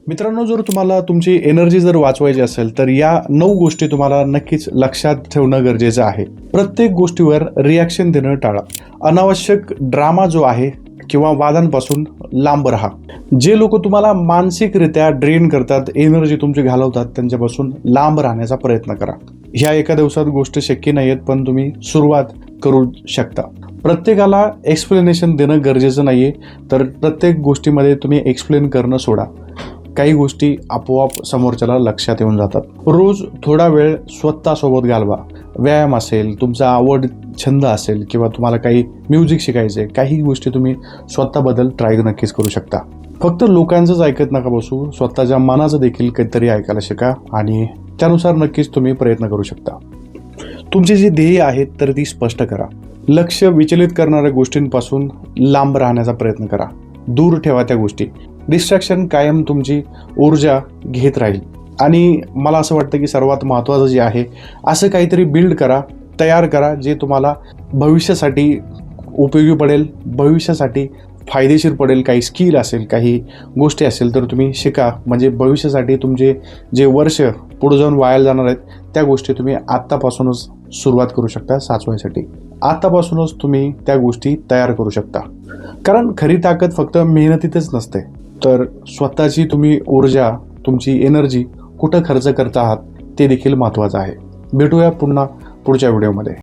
मित्रांनो, जर तुम्हाला तुमची एनर्जी जर वाचवायची असेल तर या 9 गोष्टी तुम्हाला नक्कीच लक्षात ठेवणं गरजेचं आहे. प्रत्येक गोष्टीवर रिॲक्शन देणं टाळा. अनावश्यक ड्रामा जो आहे किंवा वादांपासून लांब राहा. जे लोक तुम्हाला मानसिकरित्या ड्रेन करतात, एनर्जी तुमची घालवतात, त्यांच्यापासून लांब राहण्याचा प्रयत्न करा. ह्या एका दिवसात गोष्टी शक्य नाहीत, पण तुम्ही सुरुवात करू शकता. प्रत्येकाला एक्सप्लेनेशन देणं गरजेचं नाहीये, तर प्रत्येक गोष्टीमध्ये तुम्ही एक्सप्लेन करणं सोडा. काही गोष्टी आपोआप समोरच्याला लक्षात येऊन जातात. रोज थोडा वेळ स्वतःसोबत घालवा. व्यायाम असेल, तुमचा आवड छंद असेल किंवा तुम्हाला काही म्युझिक शिकायचं आहे, काही गोष्टी तुम्ही स्वतःबद्दल ट्राय नक्कीच करू शकता. फक्त लोकांचंच ऐकत नका बसू, स्वतःच्या मनाचं देखील काहीतरी ऐकायला शिका आणि त्यानुसार नक्कीच तुम्ही प्रयत्न करू शकता. तुमची जी ध्येय आहेत तर ती स्पष्ट करा. लक्ष विचलित करणाऱ्या गोष्टींपासून लांब राहण्याचा प्रयत्न करा. दूर ठेवा त्या गोष्टी. डिस्ट्रॅक्शन कायम तुमची ऊर्जा घेत राहील. आणि मला असं वाटतं की सर्वात महत्त्वाचं जे आहे, असं काहीतरी बिल्ड करा, तयार करा, जे तुम्हाला भविष्यासाठी उपयोगी पडेल, भविष्यासाठी फायदेशीर पडेल. काही स्किल असेल, काही गोष्टी असेल तर तुम्ही शिका. म्हणजे भविष्यासाठी तुमचे जे वर्ष पुढे जाऊन वाया जाणार आहेत, त्या गोष्टी तुम्ही आत्तापासूनच सुरुवात करू शकता साचवायसाठी. आत्तापासूनच तुम्ही त्या गोष्टी तयार करू शकता. कारण खरी ताकद फक्त मेहनतीतच नसते, तर स्वतःची तुम्ही ऊर्जा, तुमची एनर्जी कुठं खर्च करता आहात ते देखील महत्त्वाचं आहे. भेटूया पुन्हा पुढच्या व्हिडिओमध्ये.